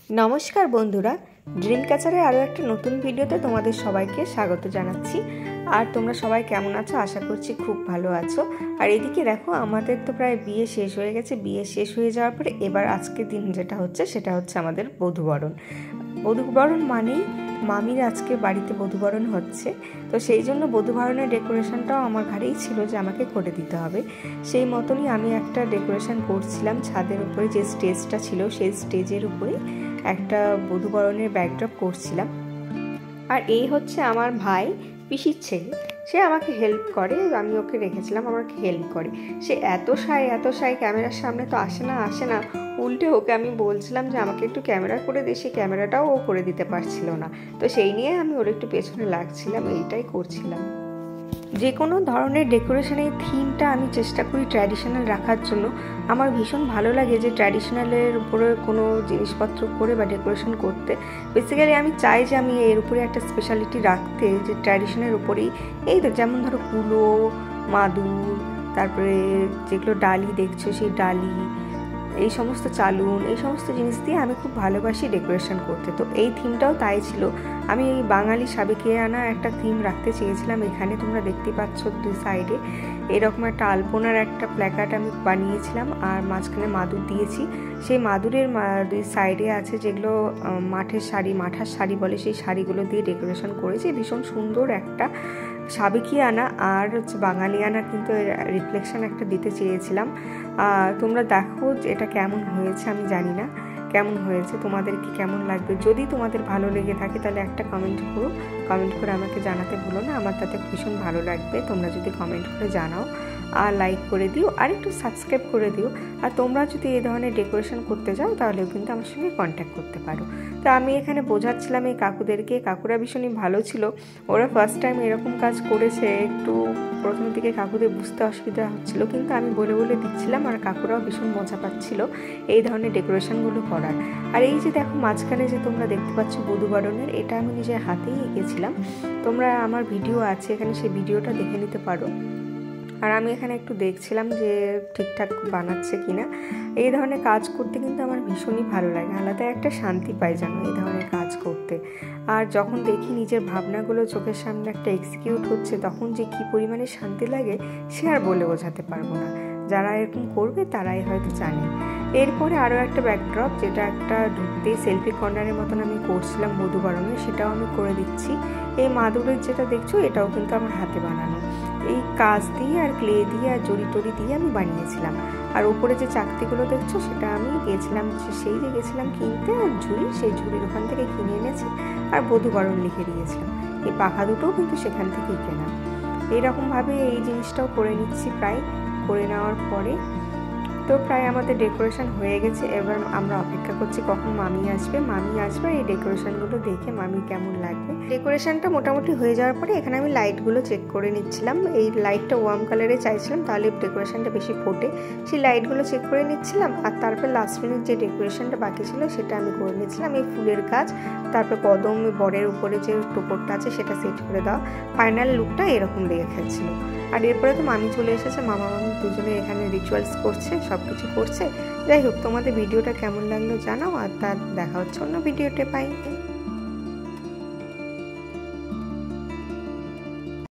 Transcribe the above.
নমস্কার বন্ধুরা, ড্রিম ক্যাচারের আরও একটা নতুন ভিডিওতে তোমাদের সবাইকে স্বাগত জানাচ্ছি। আর তোমরা সবাই কেমন আছো? আশা করছি খুব ভালো আছো। আর এদিকে দেখো, আমাদের তো প্রায় বিয়ে শেষ হয়ে গেছে। বিয়ে শেষ হয়ে যাওয়ার পরে এবার আজকের দিন যেটা হচ্ছে সেটা হচ্ছে আমাদের বধূবরণ। বধূবরণ মানেই মামির আজকে বাড়িতে বধূবরণ হচ্ছে, তো সেই জন্য বধূবরণের ডেকোরেশনটাও আমার ঘরেই ছিল যে আমাকে করে দিতে হবে। সেই মতনই আমি একটা ডেকোরেশন করছিলাম ছাদের উপরে, যে স্টেজটা ছিল সেই স্টেজের উপরে একটা বধূবরণের ব্যাকড্রপ করছিলাম। আর এই হচ্ছে আমার ভাই, পিসির ছেলে। সে আমাকে হেল্প করে, আমি ওকে রেখেছিলাম আমাকে হেল্প করে। সে এত সাই ক্যামেরার সামনে তো আসে না। উল্টে ওকে আমি বলছিলাম যে আমাকে একটু ক্যামেরা করে দে, সে ক্যামেরাটাও ও করে দিতে পারছিল না। তো সেই নিয়ে আমি ওর একটু পেছনে লাগছিলাম, এইটাই করছিলাম। যে কোনো ধরনের ডেকোরেশনের থিমটা আমি চেষ্টা করি ট্র্যাডিশনাল রাখার জন্য। আমার ভীষণ ভালো লাগে যে ট্র্যাডিশনালের উপরে কোনো জিনিসপত্র করে বা ডেকোরেশন করতে। বেসিক্যালি আমি চাই যে আমি এর উপরে একটা স্পেশালিটি রাখতে, যে ট্র্যাডিশনের উপরেই এই তো যেমন ধরো কুলো, মাদুর, তারপরে যেগুলো ডালি দেখছো সেই ডালি, এই সমস্ত চালুন, এই সমস্ত জিনিস দিয়ে আমি খুব ভালোবাসি ডেকোরেশন করতে। তো এই থিমটাও তাই ছিল। আমি এই বাঙালি সাবেকিয়ানা একটা থিম রাখতে চেয়েছিলাম। এখানে তোমরা দেখতে পাচ্ছ দুই সাইডে এরকম একটা আলপনার একটা প্ল্যাকার্ড আমি বানিয়েছিলাম, আর মাঝখানে মাদুর দিয়েছি। সেই মাদুরের দুই সাইডে আছে যেগুলো মাঠার শাড়ি বলে, সেই শাড়িগুলো দিয়ে ডেকোরেশন করেছি। ভীষণ সুন্দর একটা সাবেকিয়ানা আর হচ্ছে বাঙালিয়ানা কিন্তু রিফ্লেকশন একটা দিতে চেয়েছিলাম। তোমরা দেখো এটা কেমন হয়েছে। আমি জানি না কেমন হয়েছে, তোমাদেরকে কেমন লাগবে। যদি তোমাদের ভালো লেগে থাকে তাহলে একটা কমেন্ট করে আমাকে জানাতে ভুলো না। আমার তাতে ভীষণ ভালো লাগবে তোমরা যদি কমেন্ট করে জানাও, আর লাইক করে দিও, আর একটু সাবস্ক্রাইব করে দিও। আর তোমরা যদি এই ধরনের ডেকোরেশন করতে যাও তাহলেও কিন্তু আমার সঙ্গে কন্ট্যাক্ট করতে পারো। তো আমি এখানে বোঝাচ্ছিলাম এই কাকুদেরকে। কাকুরা ভীষণই ভালো ছিল। ওরা ফার্স্ট টাইম এরকম কাজ করেছে। একটু প্রথম দিকে কাকুদের বুঝতে অসুবিধা হচ্ছিল, কিন্তু আমি বলে দিচ্ছিলাম, আর কাকুরাও ভীষণ মজা পাচ্ছিল এই ধরনের ডেকোরেশনগুলো করার। আর এই যে দেখো মাঝখানে যে তোমরা দেখতে পাচ্ছ বধূবরণের, এটা আমি নিজের হাতেই এঁকেছিলাম। তোমরা আমার ভিডিও আছে এখানে, সেই ভিডিওটা দেখে নিতে পারো। আর আমি এখানে একটু দেখছিলাম যে ঠিকঠাক বানাচ্ছে কিনা। এই ধরনের কাজ করতে কিন্তু আমার ভীষণই ভালো লাগে, আলাদা একটা শান্তি পাই জানো এই ধরনের কাজ করতে। আর যখন দেখি নিজের ভাবনাগুলো চোখের সামনে একটা এক্সিকিউট হচ্ছে, তখন যে কী পরিমাণে শান্তি লাগে সে আর বলে বোঝাতে পারবো না। যারা এরকম করবে তারাই হয়তো জানে। এরপরে আরও একটা ব্যাকড্রপ, যেটা একটা ঢুকতে সেলফি কর্নারের মতন আমি করছিলাম বধূবরণে, সেটাও আমি করে দিচ্ছি। এই মাদুরের যেটা দেখছো এটাও কিন্তু আমার হাতে বানানো। এই কাঁচ দিয়ে আর ক্লে দিয়ে আর জড়ি টড়ি দিয়ে আমি বানিয়েছিলাম। আর উপরে যে চাকতিগুলো দেখছো সেটা আমি গেছিলাম কিনতে, আর সেই ঝুড়ির ওখান থেকে কিনে এনেছি, আর বধূবরণ লিখে দিয়েছিলাম। এই পাখা দুটোও কিন্তু সেখান থেকেই কেনা। এইরকমভাবে এই জিনিসটাও করে নিচ্ছি। প্রায় করে নেওয়ার পরে তো প্রায় আমাদের ডেকোরেশন হয়ে গেছে। এবার আমরা অপেক্ষা করছি কখন মামি আসবে। এই ডেকোরেশনগুলো দেখে মামি কেমন লাগবে। ডেকোরেশনটা মোটামুটি হয়ে যাওয়ার পরে এখানে আমি লাইটগুলো চেক করে নিচ্ছিলাম। এই লাইটটা ওয়ার্ম কালারে চাইছিলাম, তাহলে ডেকোরেশনটা বেশি ফোটে। সেই লাইটগুলো চেক করে নিচ্ছিলাম। আর তারপর লাস্ট মিনিট যে ডেকোরেশনটা বাকি ছিল সেটা আমি করে নিচ্ছিলাম। এই ফুলের কাজ, তারপর কদম বরের উপরে যে টোপরটা আছে সেটা সেট করে দেওয়া। ফাইনাল লুকটা এরকম দেখাচ্ছিল। আর এরপরে তো মামি চলে এসেছে, মামা মামি দুজনে এখানে রিচুয়ালস করছে, সব কিছু করছে। যাই হোক, তোমাদের ভিডিওটা কেমন লাগলো জানাও, আর তার দেখা হচ্ছে অন্য ভিডিওতে। পাই।